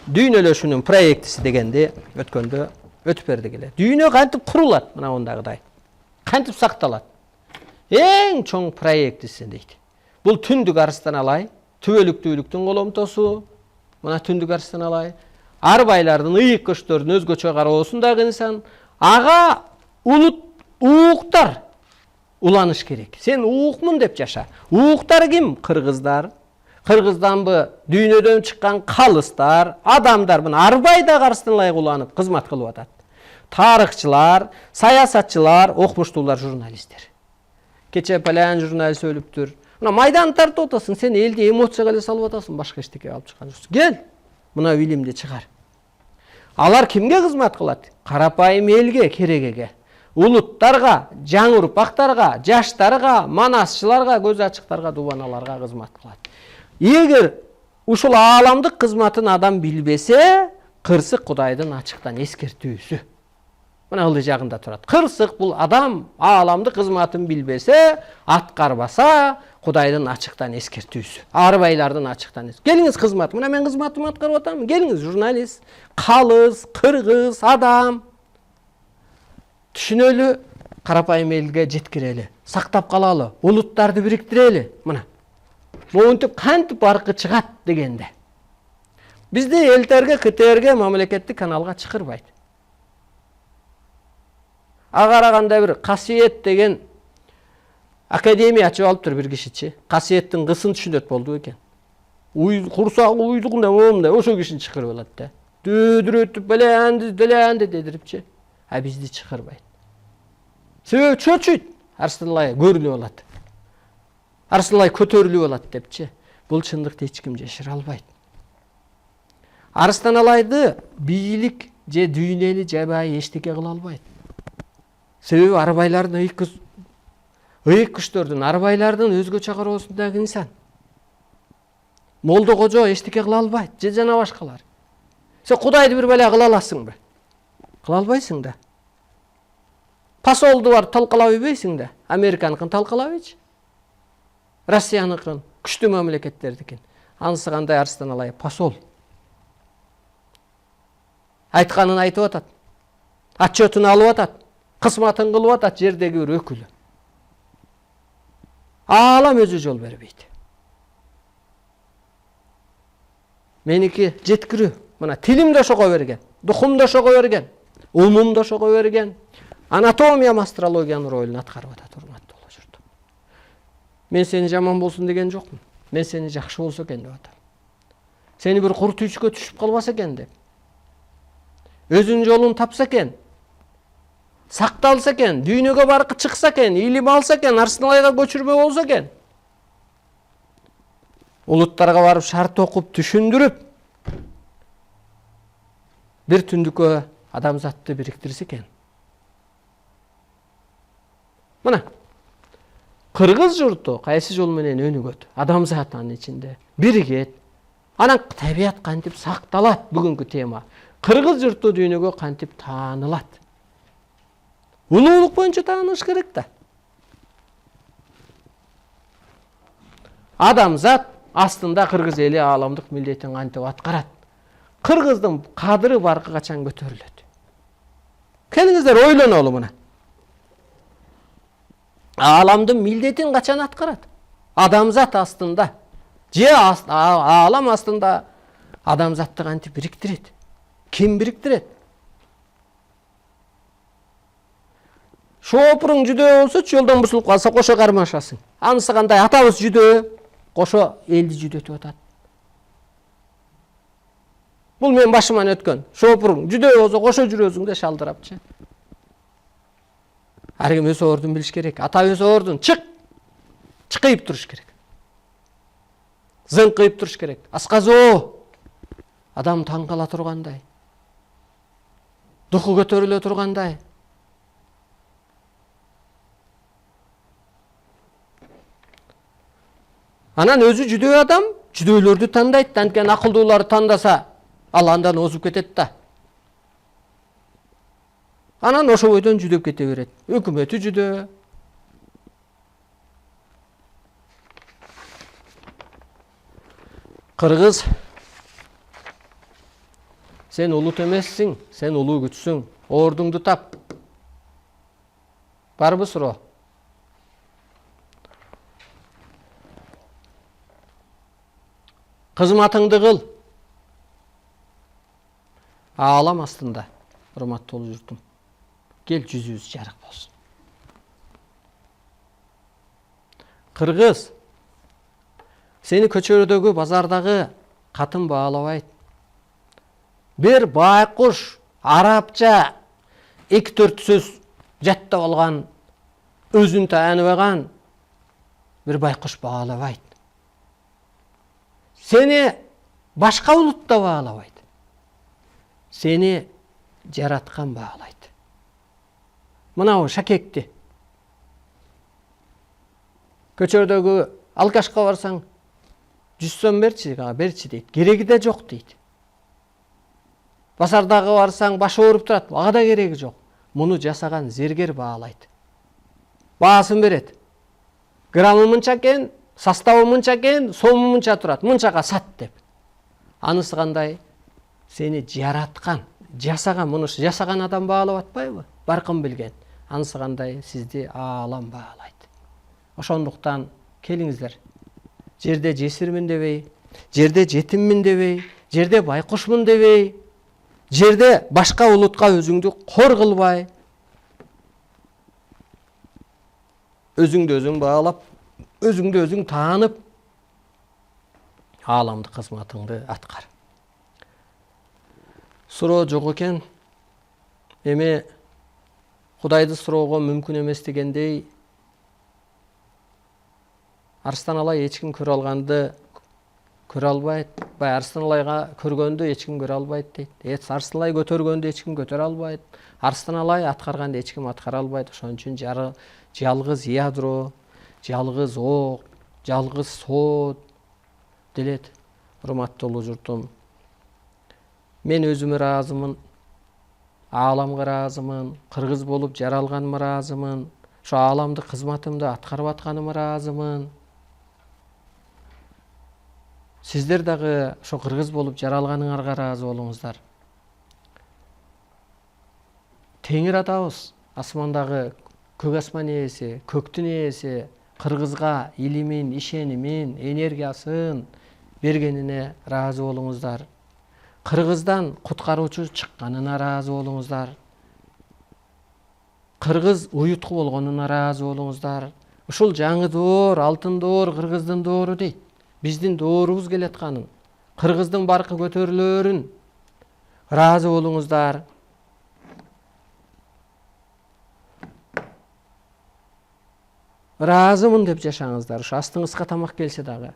дүйнөлөшүүнүн проектиси дегенди өткөндө өтүп бердик эле. Дүйнө кантип курулат, мына ондагыдай. Кантип сакталат? Эң чоң проектиси дейт. Бул түндүк арыстан алай, түбөлүктүүлүктүн коломтосу, мына түндүк арыстан алай, арбайлардын, ыйык көчтөрдүн өзгөчө кароосундагы инсан, ага ууктар уланыш керек. Сен уукмун деп жаша. Ууктар ким? Кыргыздар. Кыргызданбы дүйнөдөн чыккан калыстар, адамдар мына арбайда арыстан ылайык уланып кызмат кылып атат. Тарыхчылар, саясатчылар, окумуштуулар, журналисттер. Кече палян журналист өлүптүр. Мына майдан тартып атасың, сен элди эмоцияга эле салып атасың, башка эчтеке алып чыккан жоксуң. Кел, мына билимди чыгар. Алар кимге кызмат кылат? Карапайым элге, керегеге. Улуттарга, жаңы урпактарга, жаштарга, манасчыларга, көз ачыктарга, дубаналарга кызмат кылат. Эгер ушул ааламдык кызматын адам билбесе, кырсык Кудайдын ачыктан эскертүүсү. Мына ылдый жагында турат. Кырсык бул адам ааламдык кызматын билбесе, аткарбаса, Кудайдын ачыктан эскертүүсү. Арбайлардын ачыктан. Келиңиз кызмат. Мына мен кызматымды аткарып атам. Келиңиз журналист, калыс, кыргыз, адам. Түшүнөлү, карапайым элге жеткирели, сактап калалы, улуттарды бириктирели. Мына. Монтип кантип аркы чыгат дегенде. Бизди элтерге, КТРге, мамлекеттик каналга чакырбайт. Агараганда бир Касиет деген академия ачып алыптыр бир кишичи. Касиеттин кысын түшүнөт болду экен. Курсагы уйдугунда момундай ошо кишини чакырып алат да. Дөөдүрөтүп беленди дедирипчи. А бизди чакырбайт. Себеби чөчүйт. Арыстан ылайы көрүнүп алат. Арыстан ылайы көтөрүлүп алат депчи. Бул чындыкты эч ким жашыра албайт. Арыстан алайды бийлик же дүйнөлү жабайы эчтеке кыла албайт. Себеби арбайлардын ыйык күчтөрдүн, арбайлардын өзгөчө кароосундагы инсан. Молдо кожо эчтеке кыла албайт, же жана башкалар. Сен Кудайды бир бала кыла аласыңбы? Кыла албайсың да. Посолду бар талкалап ийбейсиң да. Американыкын талкалап ийчи. Россияныкын, күчтүү мамлекеттердикин. Анысы кандай арыстан алай посол. Айтканын айтып атат. Отчетун алып атат. Кызматын кылып атат жердеги бир өкүлү. Аалам өзү жол бербейт. Меники жеткирүү. Мына тилим да ошого берген, духум да ошого берген, умум да ошого берген. Анатомиям, астрологиянын ролун аткарып атат, урматтуу журт. Мен сени жаман болсун деген жокмун. Мен сени жакшы болсо экен деп атам. Сени бир курт үйчкө түшүп калбаса экен деп. Өзүнүн жолун тапса экен, сакталса экен, дүйнөгө баркы чыкса экен, илим алса экен, Арыстан ылайга көчүрмө болсо экен. Улуттарга барып шарт окуп, түшүндүрүп, бир түндүккө адамзатты бириктирсе экен. Мына, кыргыз журту кайсы жол менен өнүгөт? Адамзат анын ичинде биригет. Анан табият кантип сакталат? Бүгүнкү тема. Кыргыз журту дүйнөгө кантип таанылат? Улуулук боюнча тааныш керек да. Адамзат астында кыргыз эли ааламдык милдетин кантип аткарат? Кыргыздын кадыры баркы качан көтөрүлөт? Келиңиздер ойлонолу мына. Ааламдын милдетин качан аткарат? Адамзат астында, же аалам астында адамзатты кантип бириктирет? Ким бириктирет? Шопуруң жүдөө болсо, жолдон бусулуп калса кошо кармашасың. Анысы кандай? Атабыз жүдөө, кошо элди жүдөтүп атат. Бул мен башыман өткөн. Шопуруң жүдөө болсо кошо жүрөсүң да шалдырапчы. Ар ким өз ордун билиш керек. Ата өз ордун чыкыйып туруш керек. Зыңкыйып туруш керек. Асказоо. Адам таң кала тургандай. Духу көтөрүлө тургандай. Анан өзү жүдөө адам, жүдөөлөрдү тандайт, анткени акылдууларды тандаса, ал андан озуп кетет да. Анан ошо бойдон жүдөп кете берет. Өкмөтү жүдөө. Кыргыз Sen улут эмессиң, сен улуу күчсүң. Ордуңду тап. Барбы суроо? Кызматыңды кыл. Аалам астында, урматтуу журтум. Кел жүзүбүз жарык болсун. Кыргыз, сени көчөрдөгү базардагы катын баалабайт. Бир байкуш арабча 2-4 сөз жаттап алган, өзүн тааныбаган бир байкуш баалабайт. Сени башка улутта баалабайт. Сени жараткан баалайт. Мынау шакекти. Көчөрдөгү алкашка барсаң, 100 сом берчи дейт. Кереги да жок дейт. Базардагы барсаң, башы ооруп турат. Ага да кереги жок. Муну жасаган зергер баалайт. Баасын берет. Граммы мынча экен, составы мынча экен, сому мынча турат. Мынчага сат деп. Анысы кандай? Сени жараткан, жасаган, муну жасаган адам баалап атпайбы? Баркын билген. Анысы кандай? Сизди аалам баалайт. Ошондуктан келиңиздер. Жерде жесирмин дебей, жерде жетиммин дебей, жерде байкушмун дебей, жерде башка улутка өзүңдү кор кылбай, өзүңдү өзүң баалап, өзүңдү өзүң таанып, ааламдык кызматыңды аткар. Суроо жок экен. Эми Кудайды суроого мүмкүн эмес дегендей, Арстан Алай эч ким көрө алганды көрө албайт. Арстан Алайга көргөндү эч ким көрө албайт дейт. Арстан Алай көтөргөндү эч ким көтөрө албайт. Арстан Алай аткарганды эч ким аткара албайт. Ошон үчүн жалгыз ядро, жалгыз ок, жалгыз сот делет. Урматтуу журтум, мен өзүмө ыраазымын, ааламга ыраазымын, кыргыз болуп жаралганыма ыраазымын, ошо ааламдык кызматымды аткарып атканыма ыраазымын. Сиздер дагы ошо кыргыз болуп жаралганыңарга ыраазы болуңуздар. Теңир атабыз, асмандагы көк асман ээси, көктүн ээси кыргызга илимин, ишенимин, энергиясын бергенине ыраазы болуңуздар. Кыргыздан куткаруучу чыкканына ыраазы болуңуздар. Кыргыз уютку болгонуна ыраазы болуңуздар. Ушул жаңы доор, алтын доор, кыргыздын доору дейт. Биздин доорубуз келатканын, кыргыздын баркы көтөрүлөрүн ыраазы болуңуздар. Ыраазымын деп жашаңыздар. Ушу астыңызга тамак келсе дагы,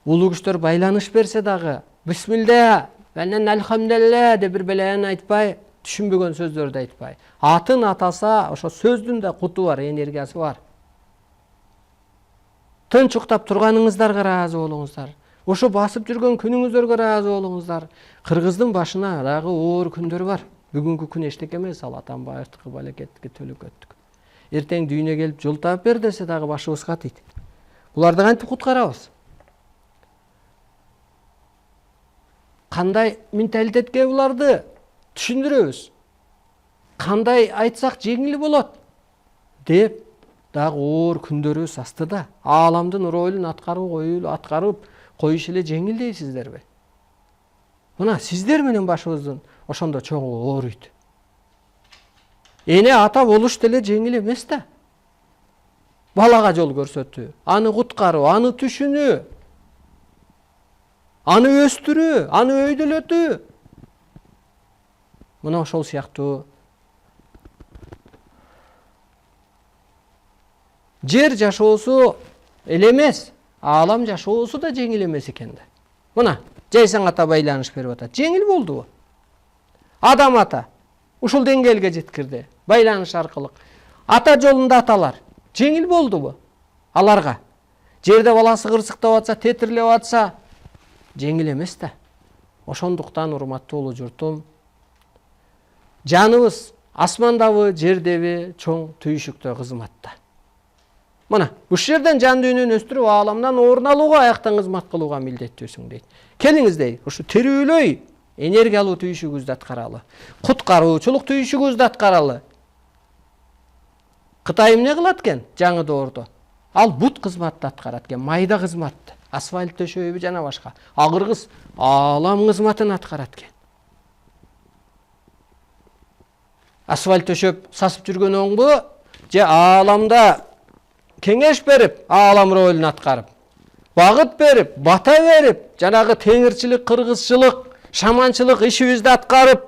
улуу күчтөр байланыш берсе дагы, бисмилля, бенен алхамдулилля деп бир белен айтпай, түшүнбөгөн сөздөрдү айтпай. Атын атаса, ошо сөздүн да куту бар, энергиясы бар. Тынч уктап турганыңыздарга ыраазы болуңуздар. Ошо басып жүргөн күнүңүздөргө ыраазы болуңуздар. Кыргыздын башына дагы оор күндөр бар. Бүгүнкү күн эчтеке эмес, ал Атамбаевдики, Балекеттики, Төлөкөттүк. Эртең дүйнө келип жол таап бер десе дагы башыбызга тийт. Буларды кантип куткарабыз? Кандай менталитетке буларды түшүндүрөбүз? Кандай айтсак жеңил болот деп дагы оор күндөрүбүз астыда. Ааламдын ролун аткарып коюш эле жеңил дейсиздерби? Мына сиздер менен башыбыздын ошондо чоңу ооруйт. Эне ата болуш деле жеңил эмес да. Балага жол көрсөтүү, аны куткаруу, аны түшүнүү, аны өстүрүү, аны өйдөлөтүү. Мына ошол сыяктуу жер жашоосу эле эмес, аалам жашоосу да жеңил эмес экен да. Мына Жайсаң ата байланыш берип атат. Жеңил болдубу? Адам ата ушул деңгээлге жеткирди. Байланыш аркылуу. Ата жолунда аталар. Жеңил болдубу? Аларга. Жерде баласы кырсыктап атса, тетирлеп атса, жеңил эмес да. Ошондуктан урматтуу журтум, жаныбыз асмандабы, жердеби чоң түйшүктө кызматта. Мына, ушул жерден жан дүйнөнү өстүрүп, ааламдан орун алууга, аяктан кызмат кылууга милдеттүүсүң дейт. Келиңиз дейт, ушу тирүүлөй энергиялуу түйшүгүңүздү аткаралы, куткаруучулук түйшүгүңүздү аткаралы. Кытай эмне кылат экен жаңы доордо? Ал бут кызматты аткарат экен, майда кызматты, асфальт төшөбү жана башка. Кыргыз аалам кызматын аткарат экен. Асфальт төшөп сасып жүргөн оңбу, же ааламда кеңеш берип, аалам ролун аткарып, багыт берип, бата берип, жанагы теңирчилик, кыргызчылык, шаманчылык ишибизди аткарып,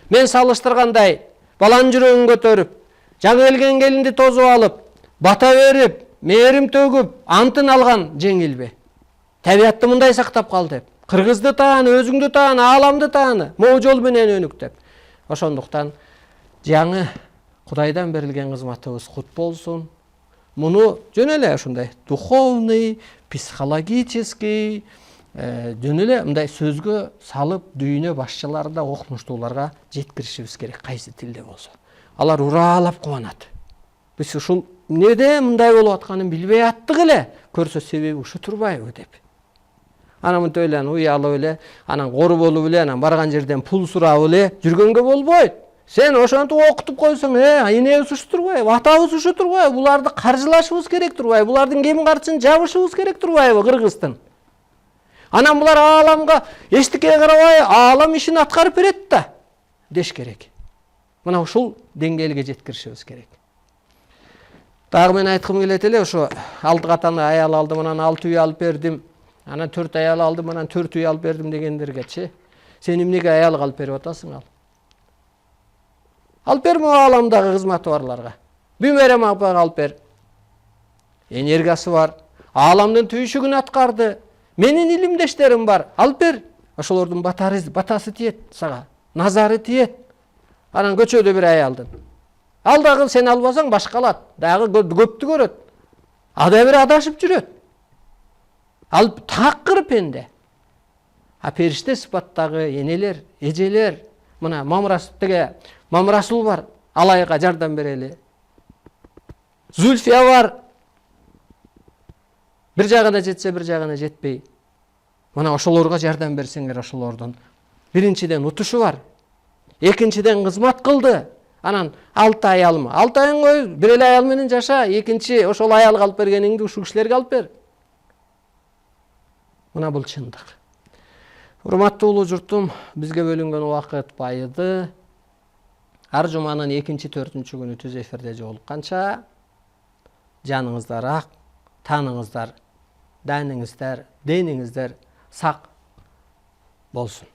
мен салыштыргандай баланын жүрөгүн көтөрүп, жаңы келген келинди тосуп алып, бата берип, мээрим төгүп, антын алган жеңилби? Табиатты мындай сактап кал деп. Кыргызды тааны, өзүңдү тааны, ааламды тааны, могу жол менен өнүк деп. Ошондуктан жаңы Кудайдан берилген кызматыбыз кут болсун. Муну жөн эле ушундай духовный, психологический, жөн эле мындай сөзгө салып, дүйнө башчыларына, окумуштууларга жеткиришибиз керек, кайсы тилде болсо. Алар ураалап кубанат. Биз ушул эмнеде мындай болуп атканын билбей аттык эле, көрсө себеби ушу турбайбы деп. Анан мынтип эле уялып эле, анан кору болуп эле, анан барган жерден пул сурап эле жүргөнгө болбойт. Сен ошентип окутуп койсоң, энебиз ушу турбайбы, атабыз ушу турбайбы, буларды каржылашыбыз керек турбайбы, булардын кем каржысын жабышыбыз керек турбайбы Кыргыздын. Анан булар ааламга эчтеке карабай, аалам ишин аткарып берет да деш керек. Мына ушул деңгээлге жеткиришибиз керек. Дагы мен айткым келет эле, ошо 6 катаны аял алдым, анан 6 үй алып бердим, анан 4 аял алдым, анан 4 үй алып бердим дегендергечи, сен эмнеге аял алып берип атасың ал? Алып берме ааламдагы кызматы барларга. Бүмөрөм апага алып бер. Энергиясы бар, ааламдын түйшүгүн аткарды. Менин илимдештерим бар, алып бер. Ошолордун батасы тиет сага, назары тиет. Анан көчөдө бир аялдын. Ал дагы сен албасаң башка алат, дагы көптү көрөт. Ада бир адашып жүрөт. Ал такыр пенде. А периште сыпаттагы энелер, эжелер, мына Мамрасул бар, алайга жардам берели. Зульфия бар. Бир жагына жетсе, бир жагына жетпей. Мына ошолорго жардам берсеңер, ошолордун биринчиден утушу бар. Экинчиден кызмат кылды. Анан 6 аялмы? 6 аяң бир эле аял менен жаша, экинчи ошол аялга алып бергениңди ушул кишилерге алып бер. Мына бул чындык. Урматтуу улуу журтум, бизге бөлүнгөн убакыт байыды. Ар жуманын 2-4 күнү түз эфирде жолукканча жаныңыздар ак, таныңыздар, дәниңиздер, дениңиздер сак болсун.